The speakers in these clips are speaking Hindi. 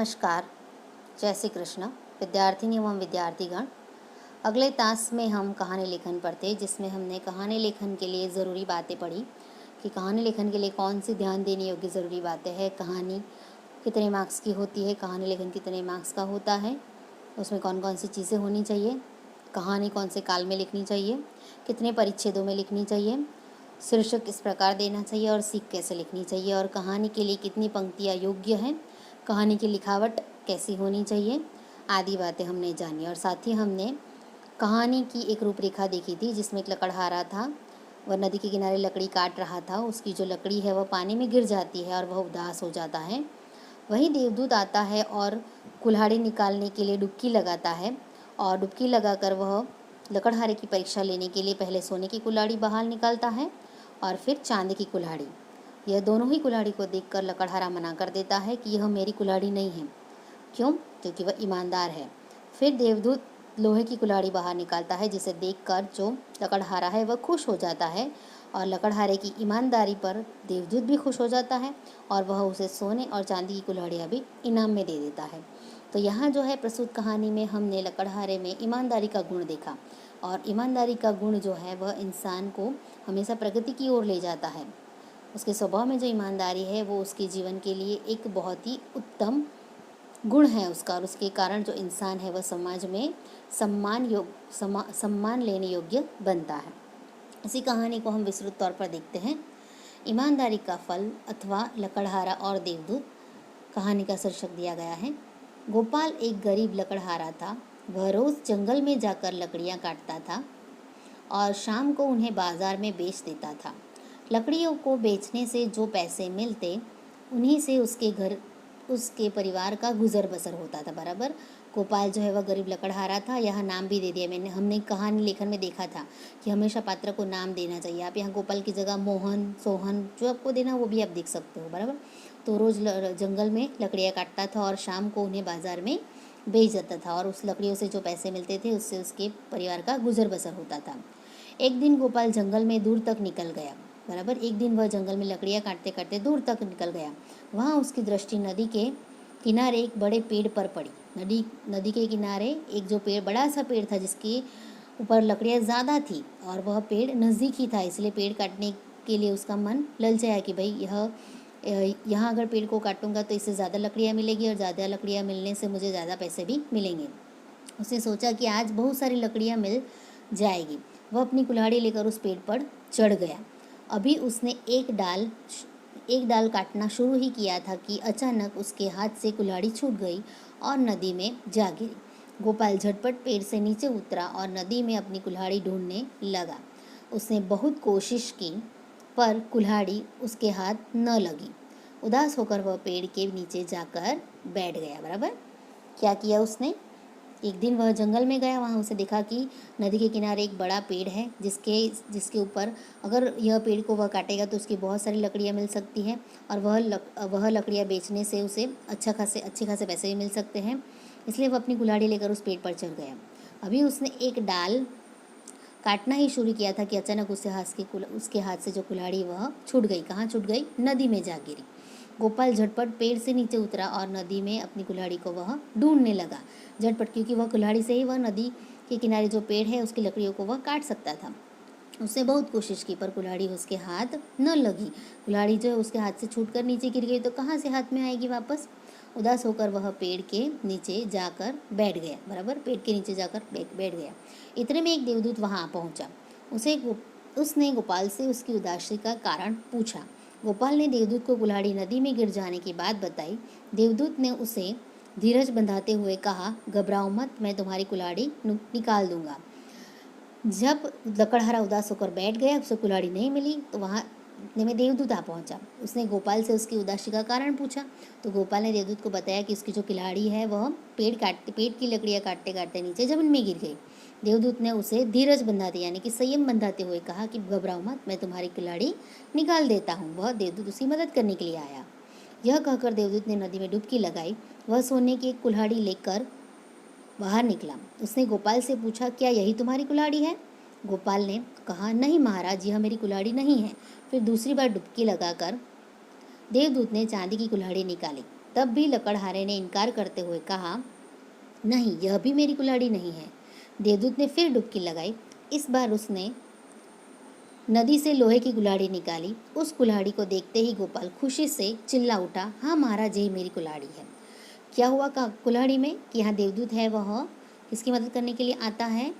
नमस्कार, जय श्री कृष्ण विद्यार्थिनी एवं विद्यार्थीगण। अगले टास्क में हम कहानी लेखन पढ़ते, जिसमें हमने कहानी लेखन के लिए ज़रूरी बातें पढ़ी कि कहानी लेखन के लिए कौन सी ध्यान देने योग्य ज़रूरी बातें हैं, कहानी कितने मार्क्स की होती है, कहानी लेखन कितने मार्क्स का होता है, उसमें कौन कौन सी चीज़ें होनी चाहिए, कहानी कौन से काल में लिखनी चाहिए, कितने परिच्छेदों में लिखनी चाहिए, शीर्षक किस प्रकार देना चाहिए और सीख कैसे लिखनी चाहिए, और कहानी के लिए कितनी पंक्तियाँ योग्य हैं, कहानी की लिखावट कैसी होनी चाहिए आदि बातें हमने जानी। और साथ ही हमने कहानी की एक रूपरेखा देखी थी, जिसमें एक लकड़हारा था, वह नदी के किनारे लकड़ी काट रहा था। उसकी जो लकड़ी है वह पानी में गिर जाती है और वह उदास हो जाता है। वहीं देवदूत आता है और कुल्हाड़ी निकालने के लिए डुबकी लगाता है, और डुबकी लगाकर वह लकड़हारे की परीक्षा लेने के लिए पहले सोने की कुल्हाड़ी बाहर निकालता है और फिर चांदी की कुल्हाड़ी। यह दोनों ही कुल्हाड़ी को देखकर लकड़हारा मना कर देता है कि यह मेरी कुल्हाड़ी नहीं है। क्यों? क्योंकि वह ईमानदार है। फिर देवदूत लोहे की कुल्हाड़ी बाहर निकालता है, जिसे देखकर जो लकड़हारा है वह खुश हो जाता है, और लकड़हारे की ईमानदारी पर देवदूत भी खुश हो जाता है और वह उसे सोने और चांदी की कुल्हाड़ियाँ भी इनाम में दे देता है। तो यहाँ जो है प्रस्तुत कहानी में हमने लकड़हारे में ईमानदारी का गुण देखा, और ईमानदारी का गुण जो है वह इंसान को हमेशा प्रगति की ओर ले जाता है। उसके स्वभाव में जो ईमानदारी है वो उसके जीवन के लिए एक बहुत ही उत्तम गुण है उसका, और उसके कारण जो इंसान है वह समाज में सम्मान लेने योग्य बनता है। इसी कहानी को हम विस्तृत तौर पर देखते हैं। ईमानदारी का फल अथवा लकड़हारा और देवदूत। कहानी का शीर्षक दिया गया है। गोपाल एक गरीब लकड़हारा था। वह रोज़ जंगल में जाकर लकड़ियाँ काटता था और शाम को उन्हें बाजार में बेच देता था। लकड़ियों को बेचने से जो पैसे मिलते, उन्हीं से उसके परिवार का गुजर बसर होता था। बराबर। गोपाल जो है वह गरीब लकड़हारा था। यहाँ नाम भी दे दिया हमने कहानी लेखन में देखा था कि हमेशा पात्र को नाम देना चाहिए। आप यहाँ गोपाल की जगह मोहन, सोहन जो आपको देना वो भी आप देख सकते हो। बराबर। तो रोज़ जंगल में लकड़ियाँ काटता था और शाम को उन्हें बाजार में बेच जाता था, और उस लकड़ियों से जो पैसे मिलते थे उससे उसके परिवार का गुजर बसर होता था। एक दिन गोपाल जंगल में दूर तक निकल गया। बराबर। एक दिन वह जंगल में लकड़ियाँ काटते काटते दूर तक निकल गया। वहाँ उसकी दृष्टि नदी के किनारे एक बड़े पेड़ पर पड़ी। नदी के किनारे एक जो बड़ा सा पेड़ था, जिसके ऊपर लकड़ियाँ ज़्यादा थी, और वह पेड़ नज़दीक ही था, इसलिए पेड़ काटने के लिए उसका मन ललचाया कि भाई यहाँ अगर पेड़ को काटूंगा तो इससे ज़्यादा लकड़ियाँ मिलेगी, और ज़्यादा लकड़ियाँ मिलने से मुझे ज़्यादा पैसे भी मिलेंगे। उसने सोचा कि आज बहुत सारी लकड़ियाँ मिल जाएगी। वह अपनी कुल्हाड़ी लेकर उस पेड़ पर चढ़ गया। अभी उसने एक डाल काटना शुरू ही किया था कि अचानक उसके हाथ से कुल्हाड़ी छूट गई और नदी में जा गिरी। गोपाल झटपट पेड़ से नीचे उतरा और नदी में अपनी कुल्हाड़ी ढूंढने लगा। उसने बहुत कोशिश की, पर कुल्हाड़ी उसके हाथ न लगी। उदास होकर वह पेड़ के नीचे जाकर बैठ गया। बराबर। क्या किया उसने? एक दिन वह जंगल में गया। वहाँ उसे देखा कि नदी के किनारे एक बड़ा पेड़ है, जिसके ऊपर अगर यह पेड़ को वह काटेगा तो उसकी बहुत सारी लकड़ियाँ मिल सकती हैं, और वह लकड़ियाँ बेचने से उसे अच्छे खासे पैसे भी मिल सकते हैं। इसलिए वह अपनी कुल्हाड़ी लेकर उस पेड़ पर चढ़ गया। अभी उसने एक डाल काटना ही शुरू किया था कि अचानक उसके हाथ से जो कुल्हाड़ी वह छूट गई। कहाँ छूट गई? नदी में जा गिरी। गोपाल झटपट पेड़ से नीचे उतरा और नदी में अपनी कुल्हाड़ी को वह ढूंढने लगा। झटपट, क्योंकि वह कुल्हाड़ी से ही वह नदी के किनारे जो पेड़ है उसकी लकड़ियों को वह काट सकता था। उसने बहुत कोशिश की, पर कुल्हाड़ी उसके हाथ न लगी। कुल्हाड़ी जो है उसके हाथ से छूटकर नीचे गिर गई, तो कहाँ से हाथ में आएगी वापस? उदास होकर वह पेड़ के नीचे जाकर बैठ गया। बराबर। पेड़ के नीचे जाकर बैठ गया। इतने में एक देवदूत वहाँ पहुँचा। उसने गोपाल से उसकी उदासी का कारण पूछा। गोपाल ने देवदूत को कुल्हाड़ी नदी में गिर जाने की बात बताई। देवदूत ने उसे धीरज बंधाते हुए कहा, घबराओ मत, मैं तुम्हारी कुल्हाड़ी निकाल दूंगा। जब लकड़हारा उदास होकर बैठ गया, उसे कुल्हाड़ी नहीं मिली, तो वहाँ इतने में देवदूत आ पहुँचा। उसने गोपाल से उसकी उदासी का कारण पूछा, तो गोपाल ने देवदूत को बताया कि उसकी जो कुल्हाड़ी है वह पेड़ की लकड़ियाँ काटते काटते नीचे जमीन में गिर गई। देवदूत ने उसे धीरज बंधाते यानी कि संयम बंधाते हुए कहा कि घबराओ मत, मैं तुम्हारी कुल्हाड़ी निकाल देता हूँ। वह देवदूत उसकी मदद करने के लिए आया। यह कहकर देवदूत ने नदी में डुबकी लगाई। वह सोने की एक कुल्हाड़ी लेकर बाहर निकला। उसने गोपाल से पूछा, क्या यही तुम्हारी कुल्हाड़ी है? गोपाल ने कहा, नहीं महाराज, यह मेरी कुल्हाड़ी नहीं है। फिर दूसरी बार डुबकी लगाकर देवदूत ने चांदी की कुल्हाड़ी निकाली। तब भी लकड़हारे ने इनकार करते हुए कहा, नहीं, यह भी मेरी कुल्हाड़ी नहीं है। देवदूत ने फिर डुबकी लगाई। इस बार उसने नदी से लोहे की कुल्हाड़ी निकाली। उस कुल्हाड़ी को देखते ही गोपाल खुशी से चिल्ला उठा, हाँ महाराज, यही मेरी कुल्हाड़ी है। क्या हुआ कुल्हाड़ी में कि यहाँ देवदूत है, वह किसकी मदद करने के लिए आता है?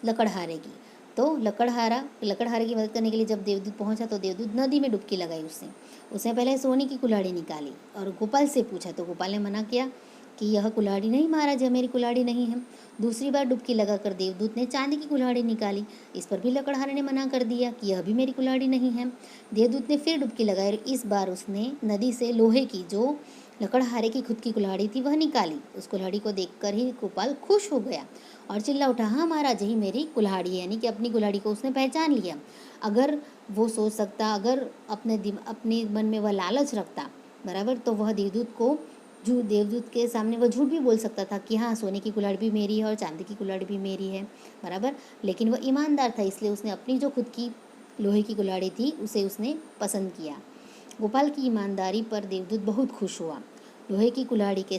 लकड़हारे की। तो लकड़हारे की मदद करने के लिए जब देवदूत पहुंचा तो देवदूत नदी में डुबकी लगाई। उसने पहले सोने की कुल्हाड़ी निकाली और गोपाल से पूछा तो गोपाल ने मना किया कि यह कुल्हाड़ी नहीं महाराज, यह मेरी कुल्हाड़ी नहीं है। दूसरी बार डुबकी लगाकर देवदूत ने चांदी की कुल्हाड़ी निकाली। इस पर भी लकड़हारे ने मना कर दिया कि यह भी मेरी कुल्हाड़ी नहीं है। देवदूत ने फिर डुबकी लगाई और इस बार उसने नदी से लोहे की, जो लकड़हारे की खुद की कुल्हाड़ी थी, वह निकाली। उस कुल्हाड़ी को देखकर ही गोपाल खुश हो गया और चिल्ला उठा, हाँ महाराज, यही मेरी कुल्हाड़ी है। यानी कि अपनी कुल्हाड़ी को उसने पहचान लिया। अगर वो सोच सकता, अगर अपने मन में वह लालच रखता, बराबर, तो वह देवदूत के सामने वह झूठ भी बोल सकता था कि हाँ, सोने की कुल्हाड़ी भी मेरी है और चांदी की कुल्हाड़ी भी मेरी है, बराबर। लेकिन वह ईमानदार था, इसलिए उसने अपनी जो खुद की लोहे की कुल्हाड़ी थी उसे उसने पसंद किया। गोपाल की ईमानदारी पर देवदूत बहुत खुश हुआ। लोहे की कुल्हाड़ी के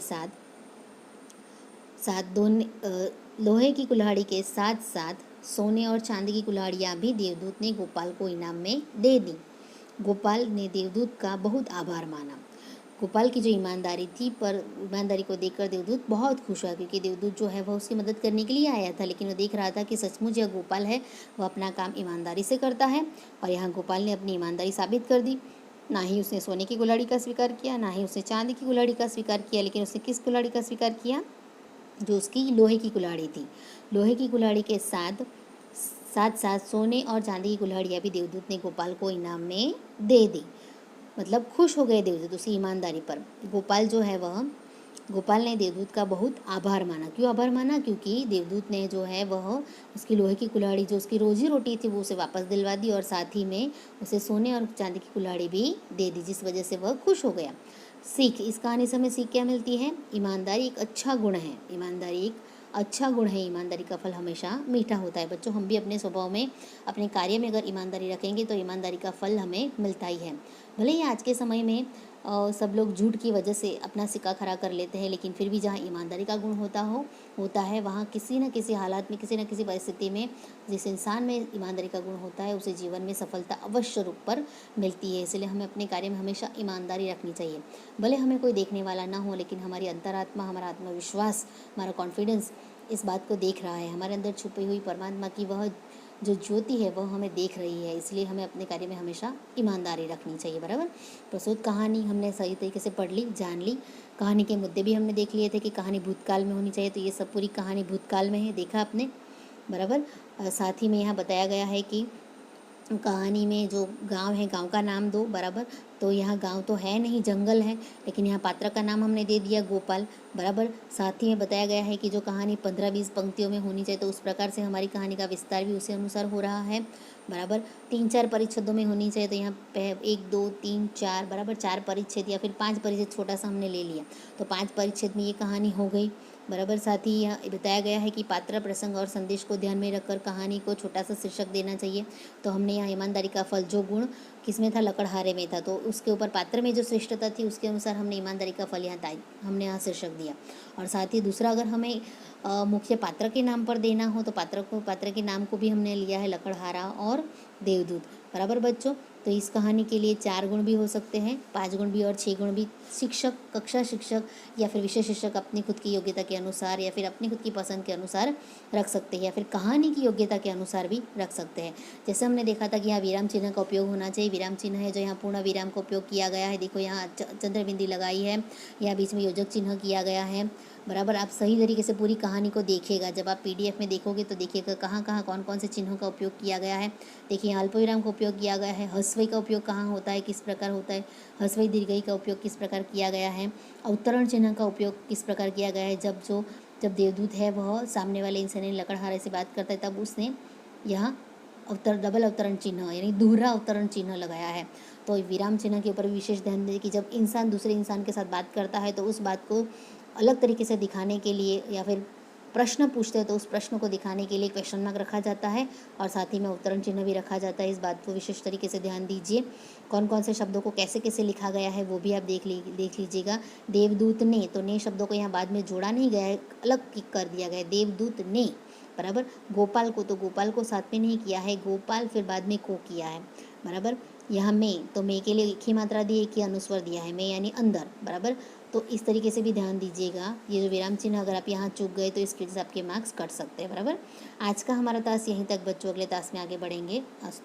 साथ साथ सोने और चांदी की कुल्हाड़ियाँ भी देवदूत ने गोपाल को इनाम में दे दी। गोपाल ने देवदूत का बहुत आभार माना। गोपाल की जो ईमानदारी को देखकर देवदूत बहुत खुश हुआ, क्योंकि देवदूत जो है वह उसकी मदद करने के लिए आया था, लेकिन वो देख रहा था कि सचमुच यह गोपाल है, वह अपना काम ईमानदारी से करता है। और यहाँ गोपाल ने अपनी ईमानदारी साबित कर दी। ना ही उसने सोने की कुल्हाड़ी का स्वीकार किया, ना ही उसने चांदी की कुल्हाड़ी का स्वीकार किया, लेकिन उसने किस कुल्हाड़ी का स्वीकार किया? जो उसकी लोहे की कुल्हाड़ी थी। लोहे की कुल्हाड़ी के साथ साथ सोने और चांदी की कुल्हाड़ियाँ भी देवदूत ने गोपाल को इनाम में दे दी। मतलब खुश हो गए देवदूत उसकी ईमानदारी पर। गोपाल ने देवदूत का बहुत आभार माना। क्यों आभार माना? क्योंकि देवदूत ने जो है वह उसकी लोहे की कुल्हाड़ी, जो उसकी रोजी रोटी थी, वो उसे वापस दिलवा दी और साथ ही में उसे सोने और चांदी की कुल्हाड़ी भी दे दी, जिस वजह से वह खुश हो गया। सीख, इस कहानी से हमें सीख क्या मिलती है? ईमानदारी एक अच्छा गुण है। ईमानदारी का फल हमेशा मीठा होता है। बच्चों, हम भी अपने स्वभाव में, अपने कार्य में अगर ईमानदारी रखेंगे तो ईमानदारी का फल हमें मिलता ही है। भले ही आज के समय में सब लोग झूठ की वजह से अपना सिक्का खड़ा कर लेते हैं, लेकिन फिर भी जहाँ ईमानदारी का गुण होता है वहाँ किसी न किसी हालात में, किसी न किसी परिस्थिति में जिस इंसान में ईमानदारी का गुण होता है उसे जीवन में सफलता अवश्य रूप पर मिलती है। इसलिए हमें अपने कार्य में हमेशा ईमानदारी रखनी चाहिए। भले हमें कोई देखने वाला ना हो, लेकिन हमारी अंतरात्मा, हमारा आत्मविश्वास, हमारा कॉन्फिडेंस इस बात को देख रहा है। हमारे अंदर छुपी हुई परमात्मा की वह जो ज्योति है वह हमें देख रही है। इसलिए हमें अपने कार्य में हमेशा ईमानदारी रखनी चाहिए, बराबर। प्रस्तुत कहानी हमने सही तरीके से पढ़ ली, जान ली। कहानी के मुद्दे भी हमने देख लिए थे कि कहानी भूतकाल में होनी चाहिए, तो ये सब पूरी कहानी भूतकाल में है, देखा आपने, बराबर। साथ ही में यहाँ बताया गया है कि कहानी में जो गांव है, गांव का नाम दो, बराबर। तो यहाँ गांव तो है नहीं, जंगल है, लेकिन यहाँ पात्र का नाम हमने दे दिया गोपाल, बराबर। साथ ही में बताया गया है कि जो कहानी 15-20 पंक्तियों में होनी चाहिए, तो उस प्रकार से हमारी कहानी का विस्तार भी उसी अनुसार हो रहा है, बराबर। 3-4 परिच्छेदों में होनी चाहिए, तो यहाँ 1, 2, 3, 4, बराबर 4 परिच्छेद या फिर 5 परिच्छेद छोटा सा हमने ले लिया, तो 5 परिच्छेद में ये कहानी हो गई, बराबर। साथ ही यहाँ बताया गया है कि पात्र, प्रसंग और संदेश को ध्यान में रखकर कहानी को छोटा सा शीर्षक देना चाहिए। तो हमने यहाँ ईमानदारी का फल, जो गुण किसमें था? लकड़हारे में था, तो उसके ऊपर पात्र में जो श्रेष्ठता थी उसके अनुसार हमने ईमानदारी का फल हमने यहाँ शीर्षक दिया। और साथ ही दूसरा, अगर हमें मुख्य पात्र के नाम पर देना हो तो पात्र के नाम को भी हमने लिया है लकड़हारा और देवदूत, बराबर बच्चों। तो इस कहानी के लिए 4 गुण भी हो सकते हैं, 5 गुण भी और 6 गुण भी। कक्षा शिक्षक या फिर विषय शिक्षक अपनी खुद की योग्यता के अनुसार या फिर अपनी खुद की पसंद के अनुसार रख सकते हैं, या फिर कहानी की योग्यता के अनुसार भी रख सकते हैं। जैसे हमने देखा था कि यहाँ विराम चिन्ह का उपयोग होना चाहिए। विराम चिन्ह है जो यहाँ पूर्ण विराम का उपयोग किया गया है। देखो यहाँ चंद्र बिंदी लगाई है, यहाँ बीच में योजक चिन्ह किया गया है, बराबर। आप सही तरीके से पूरी कहानी को देखिएगा। जब आप PDF में देखोगे तो देखिएगा कहाँ कहाँ कौन कौन से चिन्हों का उपयोग किया गया है। देखिए, अल्पविराम का उपयोग किया गया है, ह्रस्वई का उपयोग कहाँ होता है, किस प्रकार होता है, ह्रस्वई दीर्घई का उपयोग किस प्रकार किया गया है, अवतरण चिन्ह का उपयोग किस प्रकार किया गया है। जब देवदूत है वह सामने वाले इंसान लकड़हारे से बात करता है, तब उसने यहाँ डबल अवतरण चिन्ह यानी दोहरा अवतरण चिन्ह लगाया है। तो विराम चिन्ह के ऊपर विशेष ध्यान दें कि जब इंसान दूसरे इंसान के साथ बात करता है तो उस बात को अलग तरीके से दिखाने के लिए या फिर प्रश्न पूछते हैं तो उस प्रश्न को दिखाने के लिए क्वेश्चन मार्क रखा जाता है और साथ ही में उत्तरण चिन्ह भी रखा जाता है। इस बात को विशेष तरीके से ध्यान दीजिए। कौन कौन से शब्दों को कैसे कैसे लिखा गया है वो भी आप देख लीजिएगा। देवदूत ने, तो ने शब्दों को यहाँ बाद में जोड़ा नहीं गया है, अलग कर दिया गया है, देवदूत ने, बराबर। गोपाल को, तो गोपाल को साथ में नहीं किया है, गोपाल फिर बाद में को किया है, बराबर। यहाँ में, तो में के लिए एक ही मात्रा दी है, एक ही अनुस्वर दिया है, में यानी अंदर, बराबर। तो इस तरीके से भी ध्यान दीजिएगा। ये जो विराम चिन्ह अगर आप यहाँ चूक गए तो इसके वजह से आपके मार्क्स कट सकते हैं, बराबर। आज का हमारा टास्क यहीं तक बच्चों, अगले टास्क में आगे बढ़ेंगे। अस्तु।